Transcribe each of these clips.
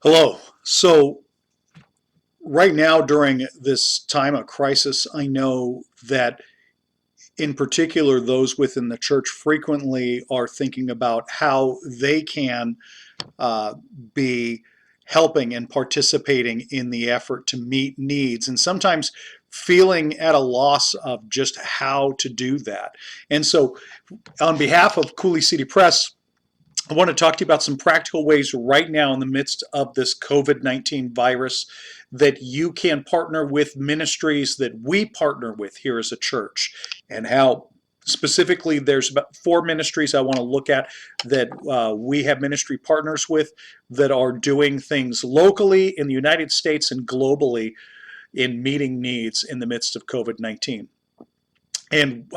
Hello. So, right now during this time of crisis, I know that in particular those within the church frequently are thinking about how they can uh, be helping and participating in the effort to meet needs, and sometimes feeling at a loss of just how to do that. And so, on behalf of Coulee City Press, I want to talk to you about some practical ways right now in the midst of this COVID-19 virus that you can partner with ministries that we partner with here as a church, and how specifically there's about 4 ministries I want to look at that we have ministry partners with that are doing things locally in the United States and globally in meeting needs in the midst of COVID-19. And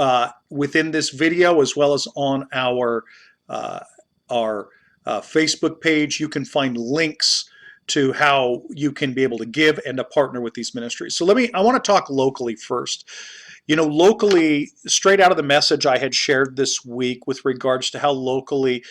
within this video, as well as on uh, our Facebook page, you can find links to how you can be able to give and to partner with these ministries. So I want to talk locally first. You know, locally, straight out of the message I had shared this week with regards to how locally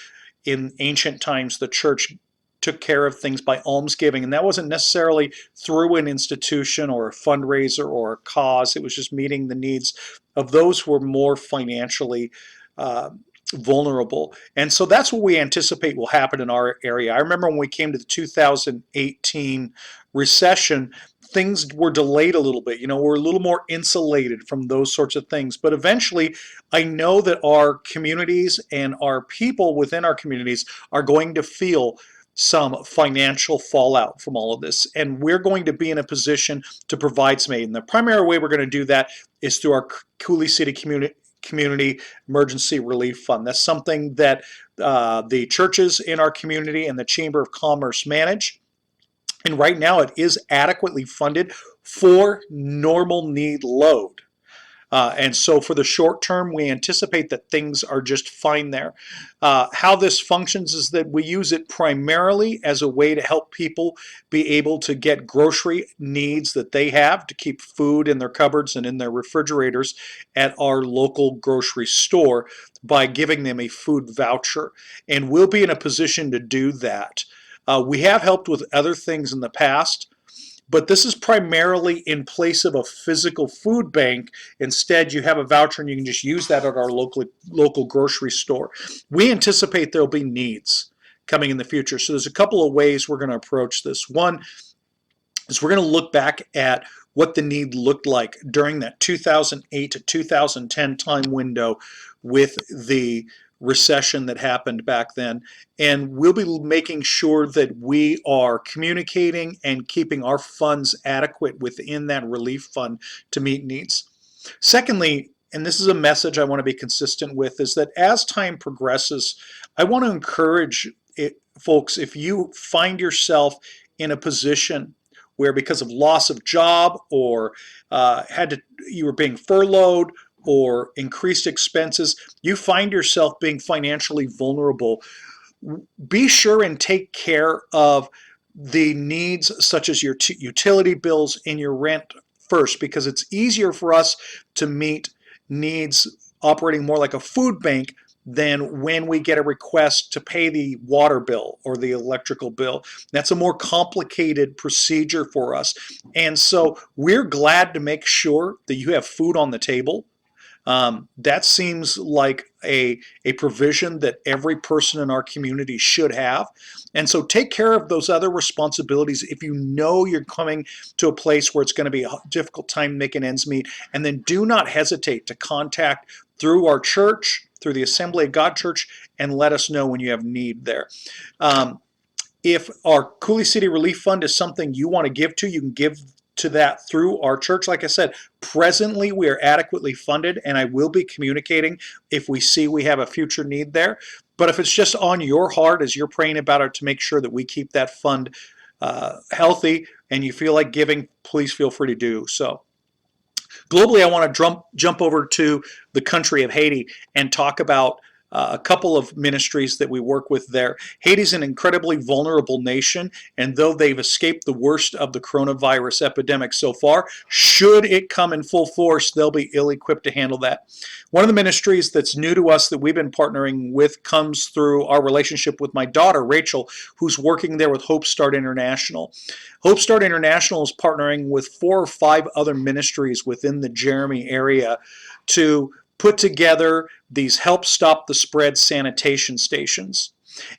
in ancient times the church took care of things by almsgiving, and that wasn't necessarily through an institution or a fundraiser or a cause. It was just meeting the needs of those who were more financially uh, vulnerable. And so that's what we anticipate will happen in our area. I remember when we came to the 2018 recession, things were delayed a little bit. You know, we're a little more insulated from those sorts of things. But eventually, I know that our communities and our people within our communities are going to feel some financial fallout from all of this. And we're going to be in a position to provide some aid. And the primary way we're going to do that is through our Coulee City Community Emergency Relief Fund. That's something that the churches in our community and the Chamber of Commerce manage. And right now it is adequately funded for normal need load. And so for the short term, we anticipate that things are just fine there. How this functions is that we use it primarily as a way to help people be able to get grocery needs that they have to keep food in their cupboards and in their refrigerators at our local grocery store by giving them a food voucher. And we'll be in a position to do that. We have helped with other things in the past, but this is primarily in place of a physical food bank. Instead, you have a voucher and you can just use that at our local grocery store. We anticipate there'll be needs coming in the future. So there's a couple of ways we're going to approach this. One is we're going to look back at what the need looked like during that 2008 to 2010 time window with the recession that happened back then, and we'll be making sure that we are communicating and keeping our funds adequate within that relief fund to meet needs. Secondly, and this is a message I want to be consistent with, is that as time progresses, I want to encourage folks, if you find yourself in a position where because of loss of job or you were being furloughed or increased expenses, you find yourself being financially vulnerable, be sure and take care of the needs such as your utility bills and your rent first, because it's easier for us to meet needs operating more like a food bank than when we get a request to pay the water bill or the electrical bill. That's a more complicated procedure for us. And so we're glad to make sure that you have food on the table. That seems like a provision that every person in our community should have. And so take care of those other responsibilities if you know you're coming to a place where it's going to be a difficult time making ends meet. And then do not hesitate to contact through our church, through the Assembly of God Church, and let us know when you have need there. If our Coulee City Relief Fund is something you want to give to, you can give to that through our church. Like I said, presently we are adequately funded, and I will be communicating if we see we have a future need there. But if it's just on your heart as you're praying about it to make sure that we keep that fund healthy and you feel like giving, please feel free to do so. Globally, I want to jump over to the country of Haiti and talk about a couple of ministries that we work with there. Haiti's an incredibly vulnerable nation, and though they've escaped the worst of the coronavirus epidemic so far, should it come in full force, they'll be ill-equipped to handle that. One of the ministries that's new to us that we've been partnering with comes through our relationship with my daughter, Rachel, who's working there with Hopestart International. Hopestart International is partnering with 4 or 5 other ministries within the Jeremy area to put together these Help Stop the Spread sanitation stations.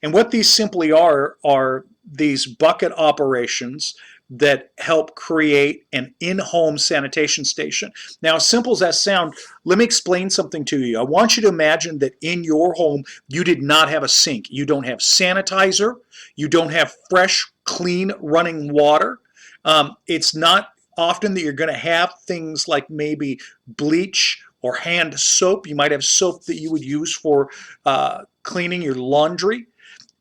And what these simply are these bucket operations that help create an in-home sanitation station. Now, as simple as that sounds, let me explain something to you. I want you to imagine that in your home, you did not have a sink. You don't have sanitizer. You don't have fresh, clean running water. It's not often that you're going to have things like maybe bleach or hand soap. You might have soap that you would use for cleaning your laundry.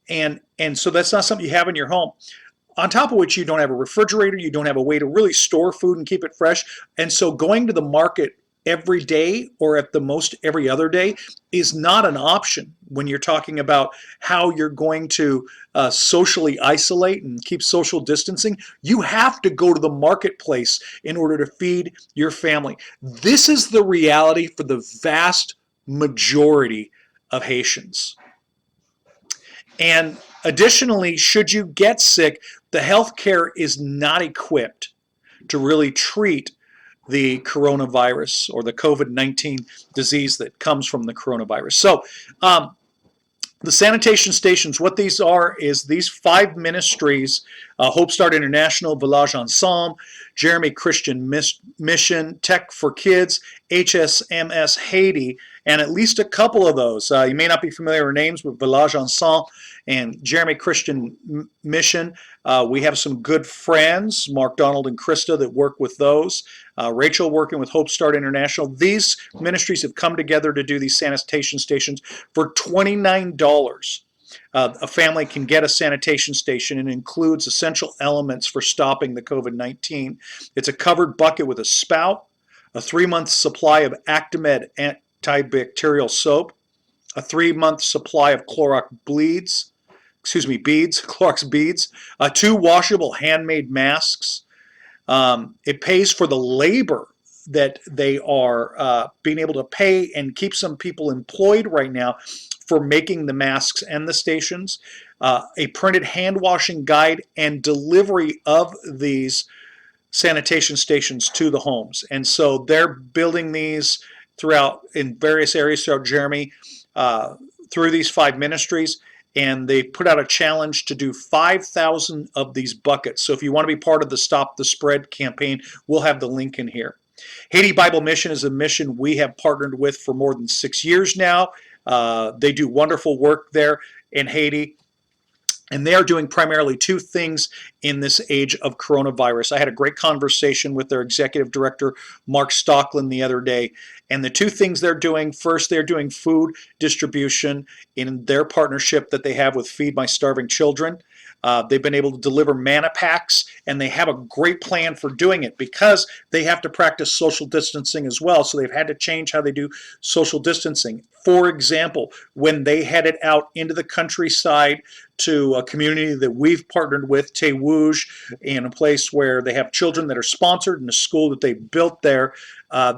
And so that's not something you have in your home. On top of which, you don't have a refrigerator, you don't have a way to really store food and keep it fresh. And so going to the market every day, or at the most every other day, is not an option when you're talking about how you're going to socially isolate and keep social distancing. You have to go to the marketplace in order to feed your family. This is the reality for the vast majority of Haitians. And additionally, should you get sick, the healthcare is not equipped to really treat the coronavirus or the COVID-19 disease that comes from the coronavirus. So the sanitation stations, what these are is these 5 ministries, Hopestart International, Village Ensemble, Jeremy Christian Mission, Tech for Kids, HSMS Haiti, and at least a couple of those. You may not be familiar with names, but Village Ensemble and Jeremy Christian Mission. We have some good friends, Mark Donald and Krista, that work with those. Rachel working with Hopestart International. These ministries have come together to do these sanitation stations for $29. A family can get a sanitation station, and includes essential elements for stopping the COVID-19. It's a covered bucket with a spout, a 3-month supply of Actimed antibacterial soap, a 3-month supply of Clorox beads, 2 washable handmade masks. It pays for the labor that they are being able to pay and keep some people employed right now for making the masks and the stations, a printed hand washing guide, and delivery of these sanitation stations to the homes. And so they're building these throughout in various areas throughout Jeremy through these 5 ministries. And they put out a challenge to do 5,000 of these buckets. So if you want to be part of the Stop the Spread campaign, we'll have the link in here. Haiti Bible Mission is a mission we have partnered with for more than 6 years now. They do wonderful work there in Haiti. And they are doing primarily 2 things in this age of coronavirus. I had a great conversation with their executive director, Mark Stockland, the other day. And the 2 things they're doing, first, they're doing food distribution in their partnership that they have with Feed My Starving Children. They've been able to deliver manna packs, and they have a great plan for doing it because they have to practice social distancing as well. So they've had to change how they do social distancing. For example, when they headed out into the countryside to a community that we've partnered with, Tewouge, in a place where they have children that are sponsored in a school that they built there,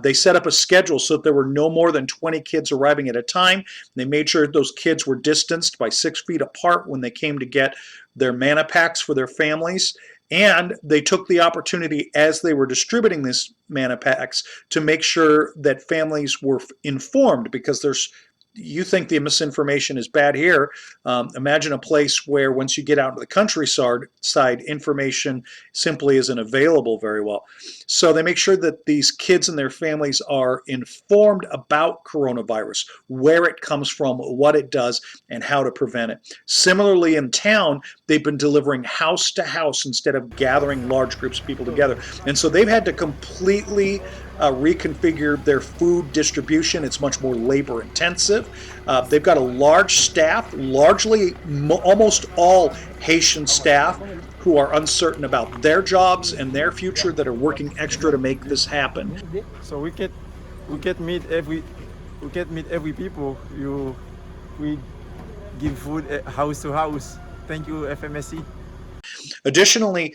they set up a schedule so that there were no more than 20 kids arriving at a time. They made sure those kids were distanced by 6 feet apart when they came to get their manna packs for their families. And they took the opportunity as they were distributing these manna packs to make sure that families were informed, because you think the misinformation is bad here. Imagine a place where once you get out into the countryside, information simply isn't available very well. So they make sure that these kids and their families are informed about coronavirus, where it comes from, what it does, and how to prevent it. Similarly, in town, they've been delivering house to house instead of gathering large groups of people together. And so they've had to completely reconfigure their food distribution. It's much more labor intensive. They've got a large staff, largely almost all Haitian staff, who are uncertain about their jobs and their future, that are working extra to make this happen. So we can meet every people. we give food house to house. Thank you, FMSC. Additionally,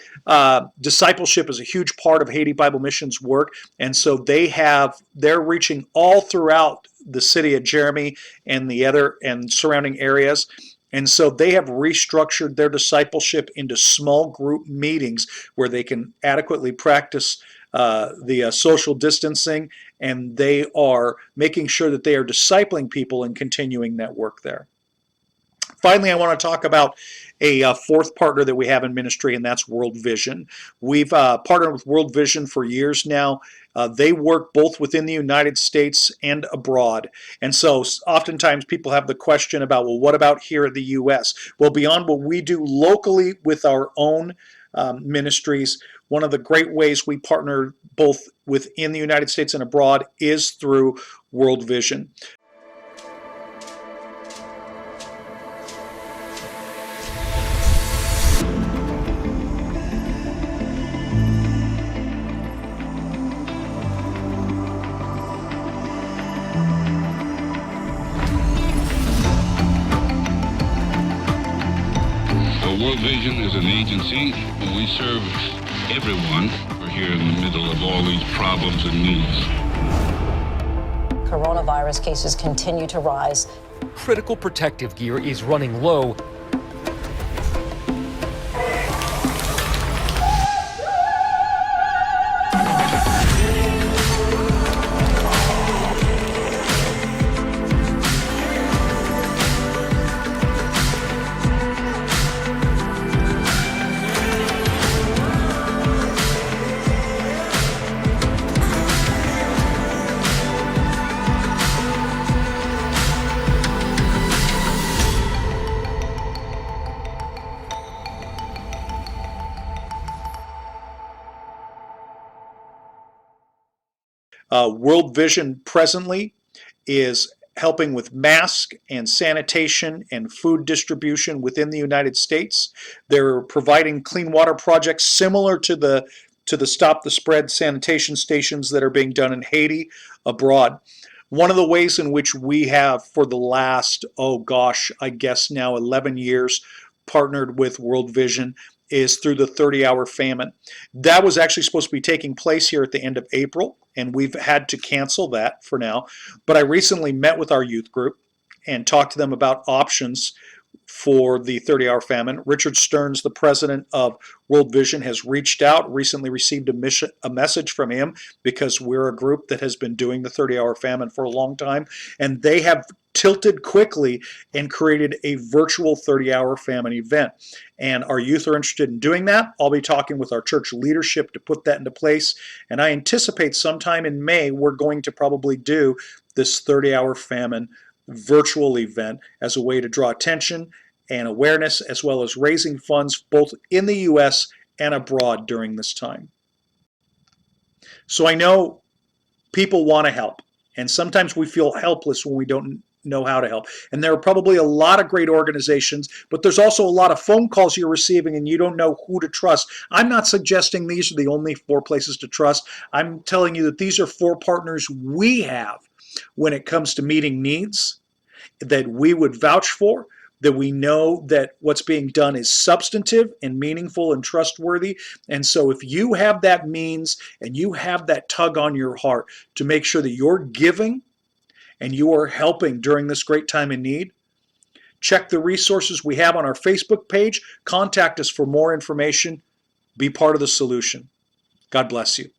discipleship is a huge part of Haiti Bible Missions work, and so they're reaching all throughout the city of Jeremy and the other and surrounding areas. And so they have restructured their discipleship into small group meetings where they can adequately practice the social distancing, and they are making sure that they are discipling people and continuing that work there. Finally, I want to talk about a fourth partner that we have in ministry, and that's World Vision. We've partnered with World Vision for years now. They work both within the United States and abroad. And so oftentimes people have the question about, well, what about here in the U.S.? Well, beyond what we do locally with our own ministries, one of the great ways we partner both within the United States and abroad is through World Vision. World Vision is an agency. We serve everyone. We're here in the middle of all these problems and needs. Coronavirus cases continue to rise. Critical protective gear is running low. World Vision presently is helping with mask and sanitation and food distribution within the United States. They're providing clean water projects similar to the Stop the Spread sanitation stations that are being done in Haiti abroad. One of the ways in which we have for the last, I guess now 11 years, partnered with World Vision is through the 30-hour famine. That was actually supposed to be taking place here at the end of April, and we've had to cancel that for now. But I recently met with our youth group and talked to them about options for the 30-hour famine. Richard Stearns, the president of World Vision, has reached out, recently received a message from him because we're a group that has been doing the 30-hour famine for a long time, and they have tilted quickly and created a virtual 30-hour famine event. And our youth are interested in doing that. I'll be talking with our church leadership to put that into place, and I anticipate sometime in May we're going to probably do this 30-hour famine virtual event as a way to draw attention and awareness, as well as raising funds both in the U.S. and abroad during this time. So I know people want to help, and sometimes we feel helpless when we don't know how to help. And there are probably a lot of great organizations, but there's also a lot of phone calls you're receiving and you don't know who to trust. I'm not suggesting these are the only 4 places to trust. I'm telling you that these are 4 partners we have when it comes to meeting needs that we would vouch for, that we know that what's being done is substantive and meaningful and trustworthy. And so if you have that means and you have that tug on your heart to make sure that you're giving and you are helping during this great time in need, check the resources we have on our Facebook page. Contact us for more information. Be part of the solution. God bless you.